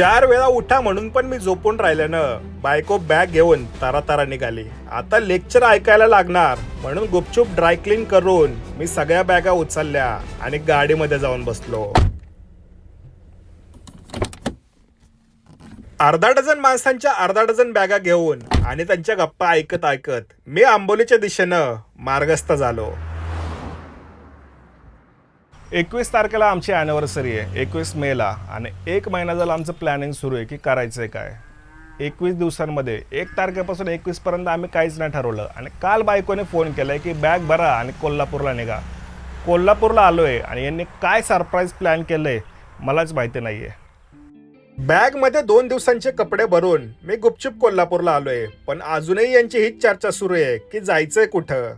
4 वेळा उठा म्हणून पण मी झोपून राहिल्यानं बायको बॅग घेऊन तारा निघाली. आता लेक्चर ऐकायला लागणार म्हणून गुपचूप ड्राय क्लीन करून मी सगळ्या बॅगा उचलल्या आणि गाडीमध्ये जाऊन बसलो. अर्धा डझन माणसांच्या अर्धा डझन बॅगा घेऊन आणि त्यांच्या गप्पा ऐकत ऐकत मी आंबोलीच्या दिशेनं मार्गस्थ झालो. 21 तारखेला आमची ॲनिव्हर्सरी आहे, 21 मेला, आणि 1 महिना झाला आमचं प्लॅनिंग सुरू आहे की करायचं आहे काय. 21 दिवसांमध्ये 1 तारखेपासून 21 पर्यंत आम्ही काहीच नाही ठरवलं. आणि काल बायकोने फोन केला की बॅग भरा आणि कोल्हापूरला निघा. कोल्हापूरला आलो आहे आणि यांनी काय सरप्राईज प्लॅन केलं आहे मलाच माहिती नाही आहे. बॅगमध्ये 2 दिवसांचे कपडे भरून मी गुपचूप कोल्हापूरला आलोय, पण अजूनही यांची हीच चर्चा सुरू आहे की जायचंय कुठं.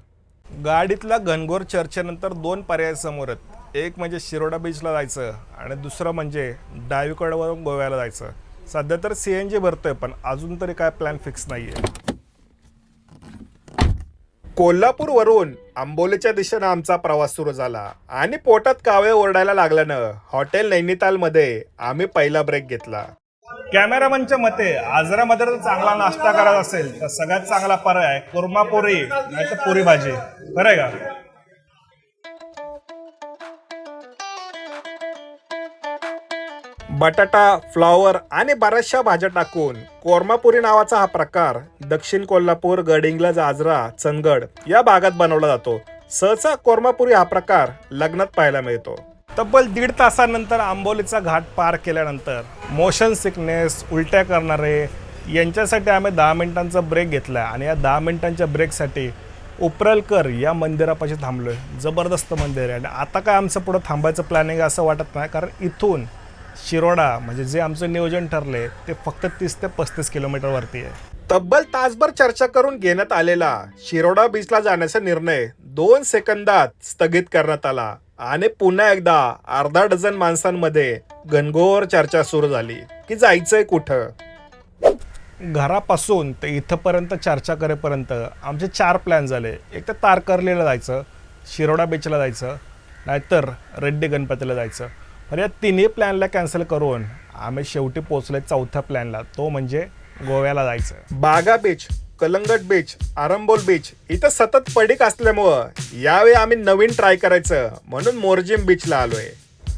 गाडीतल्या घनघोर चर्चेनंतर 2 पर्याय समोर आहेत. एक म्हणजे शिरोडा बीचला जायचं आणि दुसरं म्हणजे डावीकडवरून गोव्याला जायचं. सध्या तर CNG भरतोय, पण अजून तरी काय प्लॅन फिक्स नाही आहे. कोल्हापूरवरून आंबोलीच्या दिशेनं आमचा प्रवास सुरू झाला आणि पोटात कावळे ओरडायला लागल्यानं हॉटेल नैनितालमध्ये आम्ही पहिला ब्रेक घेतला. कॅमेरामनच्या मते आजरामध्ये जर चांगला नाश्ता करायचा असेल तर सगळ्यात चांगला पर्याय कुर्मापुरी नाही तर पुरी भाजी. बरं आहे का? बटाटा, फ्लॉवर आणि बऱ्याचशा भाज्या टाकून कोर्मापुरी नावाचा हा प्रकार दक्षिण कोल्हापूर, गडिंग्लज, आजरा, चंदगड या भागात बनवला जातो. सहसा कोर्मापुरी हा प्रकार लग्नात पाहायला मिळतो. तब्बल 1.5 तासानंतर आंबोलीचा घाट पार केल्यानंतर मोशन सिकनेस, उलट्या करणारे यांच्यासाठी आम्ही 10 मिनिटांचा ब्रेक घेतला आणि या 10 मिनिटांच्या ब्रेकसाठी उपरलकर या मंदिरापाशी थांबलोय. जबरदस्त मंदिर आहे आणि आता काय आमचं पुढं थांबायचं प्लॅनिंग असं वाटत नाही, कारण इथून शिरोडा म्हणजे जे आमचं नियोजन ठरले ते फक्त 30 ते 35 किलोमीटरवरती आहे. तब्बल तासभर चर्चा करून घेण्यात आलेला शिरोडा बीचला जाण्याचा निर्णय 2 सेकंदात स्थगित करण्यात आला आणि पुन्हा एकदा अर्धा डझन माणसांमध्ये घनघोर चर्चा सुरू झाली की जायचंय कुठं. घरापासून ते इथंपर्यंत चर्चा करेपर्यंत आमचे 4 प्लॅन झाले. एक तर तारकर्लीला जायचं, शिरोडा बीचला जायचं, नाहीतर रेड्डी गणपतीला जायचं. तर या तिन्ही प्लॅनला कॅन्सल करून आम्ही शेवटी पोचले 4थ्या प्लॅनला, तो म्हणजे गोव्याला जायचं. बागा beach, Calangute beach, Arambol beach इथं सतत पडीक असल्यामुळं यावेळी आम्ही नवीन ट्राय करायचं म्हणून मोरजिम बीचला आलोय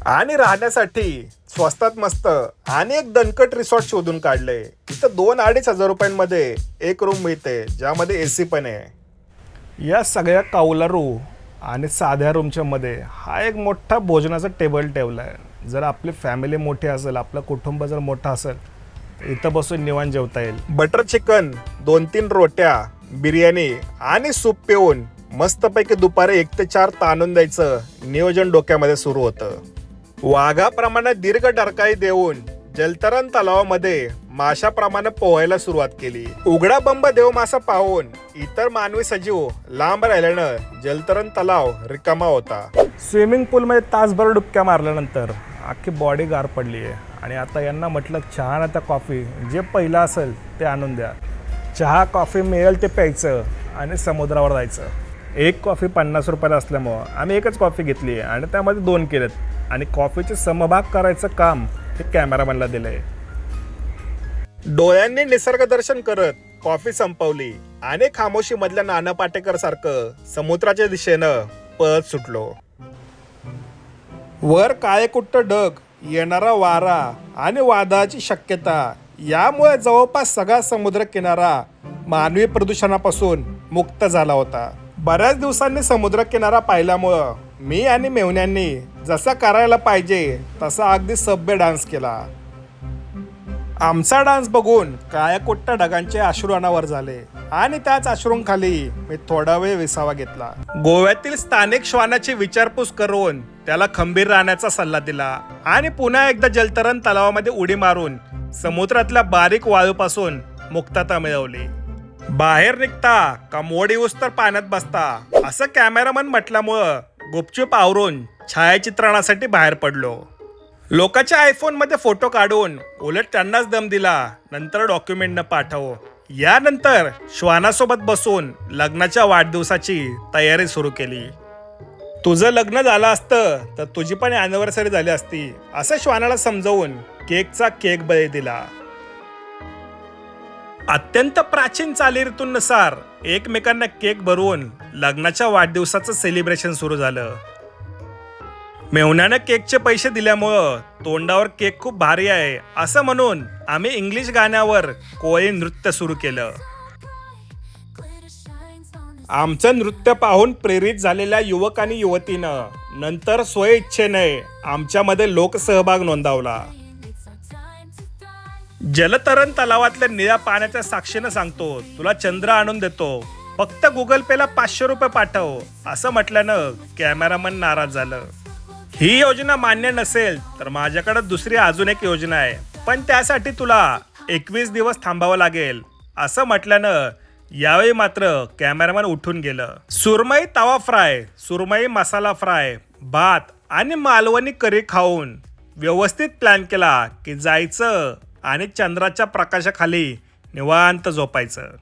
आणि राहण्यासाठी स्वस्तात मस्त आणि एक दणकट रिसॉर्ट शोधून काढले. इथं 2-2.5 हजार रुपयांमध्ये एक रूम मिळते, ज्यामध्ये AC पण आहे. या सगळ्या कौलारू आणि साध्या रूमच्या मध्ये हा एक मोठा भोजनाचा टेबल ठेवला आहे. जर आपली फॅमिली मोठी असेल, आपलं कुटुंब जर मोठं असेल तर इथं बसून निवांत जेवता येईल. बटर चिकन, 2-3 रोट्या, बिर्याणी आणि सूप पिऊन मस्तपैकी दुपारी 1 ते 4 ताणून द्यायचं नियोजन डोक्यामध्ये सुरू होतं. वाघाप्रमाणे दीर्घ डरकाळी देऊन जलतरण तलावामध्ये माशाप्रमाणे पोहायला सुरुवात केली. उघडा बंब देवमासा पाहून इतर मानवी सजीव लांब राहिल्यानं जलतरण तलाव रिकामा होता. स्विमिंग पूलमध्ये तासभर डुबक्या मारल्यानंतर अख्खी बॉडी गार पडली आहे आणि आता यांना म्हटलं चहा आता कॉफी जे पहिलं असेल ते आणून द्या. चहा कॉफी मिळेल ते प्यायचं आणि समुद्रावर जायचं. एक कॉफी 50 रुपयाला असल्यामुळं आम्ही एकच कॉफी घेतली आणि त्यामध्ये 2 केलेत आणि कॉफीचे समभाग करायचं काम हे कॅमेरामॅनला दिलंय. डोळ्यांनी निसर्ग दर्शन करत कॉफी संपवली आणि खामोशी मधल्या नाना पाटेकर सारखं समुद्राच्या दिशेनं पळत सुटलो. वर काळेकुट्ट ढग, येणारा वारा आणि वादळाची शक्यता यामुळे जवळपास सगळा समुद्र किनारा मानवी प्रदूषणापासून मुक्त झाला होता. बऱ्याच दिवसांनी समुद्र किनारा पाहिल्यामुळं मी आणि मेवण्यांनी जसा करायला पाहिजे तसा अगदी सभ्य डान्स केला. आमचा डान्स बघून काळ्याकुट्ट ढगांचे अश्रू अनावर झाले आणि त्याच अश्रूंखाली मी थोडा वेळ विसावा घेतला. गोव्यातील स्थानिक श्वानाची विचारपूस करून त्याला खंबीर राहण्याचा सल्ला दिला आणि पुन्हा एकदा जलतरण तलावामध्ये उडी मारून समुद्रातल्या बारीक वाळूपासून मुक्तता मिळवली. बाहेर निघता का मोड येऊस तर पाण्यात बसता असं कॅमेरामन म्हटल्यामुळं गुपचूप आवरून छायाचित्रणासाठी बाहेर पडलो. लोकांच्या आयफोन मध्ये फोटो काढून उलट त्यांनाच दम दिला, नंतर डॉक्युमेंट न पाठव. यानंतर श्वानासोबत बसून लग्नाच्या वाढदिवसाची तयारी सुरू केली. तुझं लग्न झालं असतं तर तुझी पण ॲनिव्हर्सरी झाली असती असं श्वानाला समजावून केकचा केक बळी दिला. अत्यंत प्राचीन चालीरीतीनुसार एकमेकांना केक भरवून लग्नाच्या वाढदिवसाचं सेलिब्रेशन सुरू झालं. मेहुण्यानं केकचे पैसे दिल्यामुळं तोंडावर केक खूप भारी आहे असं म्हणून आम्ही इंग्लिश गाण्यावर कोळी नृत्य सुरू केलं. आमचं नृत्य पाहून प्रेरित झालेल्या युवक आणि युवतीनं नंतर स्वइच्छेने आमच्यामध्ये लोकसहभाग नोंदवला. जलतरण तलावातल्या निळ्या पाण्याच्या साक्षीनं सांगतो, तुला चंद्र आणून देतो, फक्त गुगल पेला 500 रुपये पाठव असं म्हटल्यानं कॅमेरामन नाराज झालं. ही योजना मान्य नसेल तर माझ्याकडे दुसरी अजून एक योजना आहे, पण त्यासाठी तुला 21 दिवस थांबावं लागेल असं म्हटल्यानं यावेळी मात्र कॅमेरामॅन उठून गेलं. सुरमई तवा फ्राय, सुरमई मसाला फ्राय, भात आणि मालवणी करी खाऊन व्यवस्थित प्लॅन केला की जायचं आणि चंद्राच्या प्रकाशाखाली निवांत झोपायचं.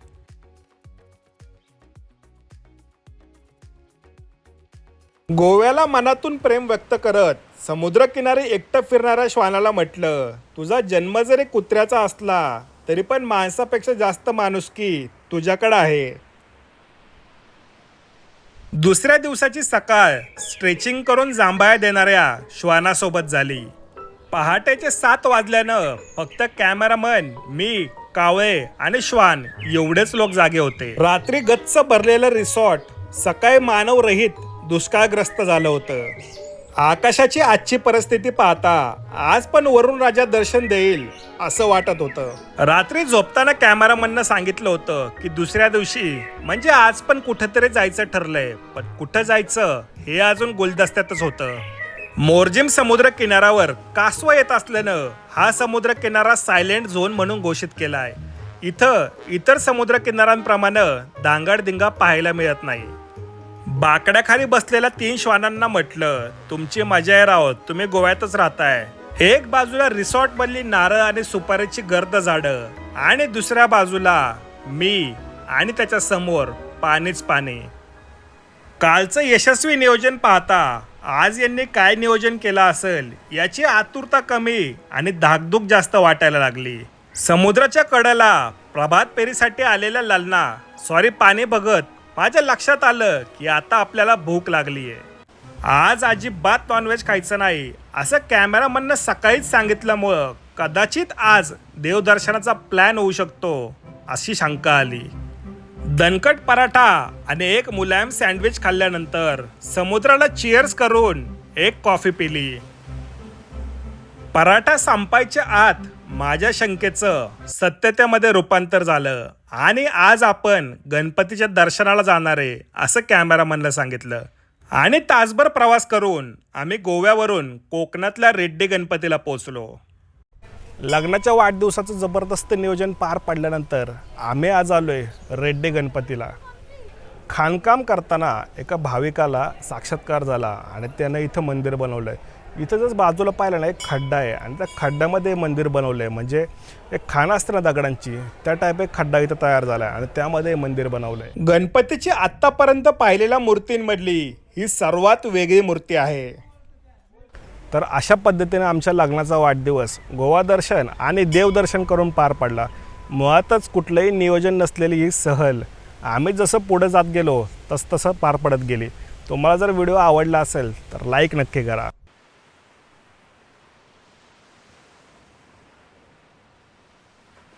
गोव्याला मनातून प्रेम व्यक्त करत समुद्रकिनारी एकटं फिरणाऱ्या श्वानाला म्हटलं, तुझा जन्म जरी कुत्र्याचा असला तरी पण माणसापेक्षा जास्त माणुसकी तुझ्याकडे आहे. दुसऱ्या दिवसाची सकाळ स्ट्रेचिंग करून जांभया देणाऱ्या श्वानासोबत झाली. पहाटेचे 7 वाजल्यानं फक्त कॅमेरामन, मी, कावळे आणि श्वान एवढेच लोक जागे होते. रात्री गच्च भरलेलं रिसॉर्ट सकाळी मानवरहित दुष्काळग्रस्त झालं होतं. आकाशाची आजची परिस्थिती पाहता आज पण वरुण राजा दर्शन देईल असं वाटत होतं. रात्री झोपताना कॅमेरामननं सांगितलं होतं की दुसऱ्या दिवशी म्हणजे आज पण कुठेतरी जायचं ठरलंय, पण कुठं जायचं हे अजून गुलदस्त्यातच होतं. मोरजिम समुद्र किनाऱ्यावर कासव येत असल्यानं हा समुद्र किनारा सायलेंट झोन म्हणून घोषित केलाय. इथं इतर समुद्र किनाऱ्यांप्रमाणे दांगडदिंगा पाहायला मिळत नाही. बाकड्याखाली बसलेल्या 3 श्वानांना म्हटलं, तुमची मजा आहे राव, तुम्ही गोव्यातच राहताय. एक बाजूला रिसॉर्ट मधली नारळ आणि सुपारीची गर्द झाडं आणि दुसऱ्या बाजूला मी आणि त्याच्या समोर पाणीच पाणी. कालचं यशस्वी नियोजन पाहता आज यांनी काय नियोजन केलं असेल याची आतुरता कमी आणि धाकधूक जास्त वाटायला लागली. समुद्राच्या कडेला प्रभात फेरीसाठी आलेल्या ललना पाणी बघत माझ्या लक्षात आलं की आता आपल्याला भूक लागली आहे. आज अजिबात नॉनव्हेज खायचं नाही असं कॅमेरामननं सकाळीच सांगितल्यामुळं कदाचित आज देवदर्शनाचा प्लॅन होऊ शकतो अशी शंका आली. दणकट पराठा आणि एक मुलायम सँडविच खाल्ल्यानंतर समुद्राला चिअर्स करून एक कॉफी पिली. पराठा संपायच्या आत माझ्या शंकेचं सत्यतेमध्ये रूपांतर झालं आणि आज आपण गणपतीच्या दर्शनाला जाणार आहे असं कॅमेरामनला सांगितलं. आणि तासभर प्रवास करून आम्ही गोव्यावरून कोकणातल्या रेड्डी गणपतीला पोहोचलो. लग्नाच्या वाढदिवसाचं जबरदस्त नियोजन पार पडल्यानंतर आम्ही आज आलोय रेड्डी गणपतीला. खाणकाम करताना एका भाविकाला साक्षात्कार झाला आणि त्यानं इथं मंदिर बनवलं आहे. इथं जर बाजूला पाहिलं ना एक खड्डा आहे आणि त्या खड्ड्यामध्ये मंदिर बनवलं आहे. म्हणजे एक खाणं असतं ना दगडांची, त्या टाईप एक खड्डा इथं तयार झाला आहे आणि त्यामध्ये मंदिर बनवलं आहे. गणपतीची आत्तापर्यंत पाहिलेल्या मूर्तींमधली ही सर्वात वेगळी मूर्ती आहे. तर अशा पद्धतीने आमच्या लग्नाचा वाढदिवस गोवा दर्शन आणि देवदर्शन करून पार पडला. मुळातच कुठलंही नियोजन नसलेली ही सहल आम्ही जसं पुढे जात गेलो तसं पार पडत गेली. तुम्हाला जर व्हिडिओ आवडला असेल तर लाईक नक्की करा.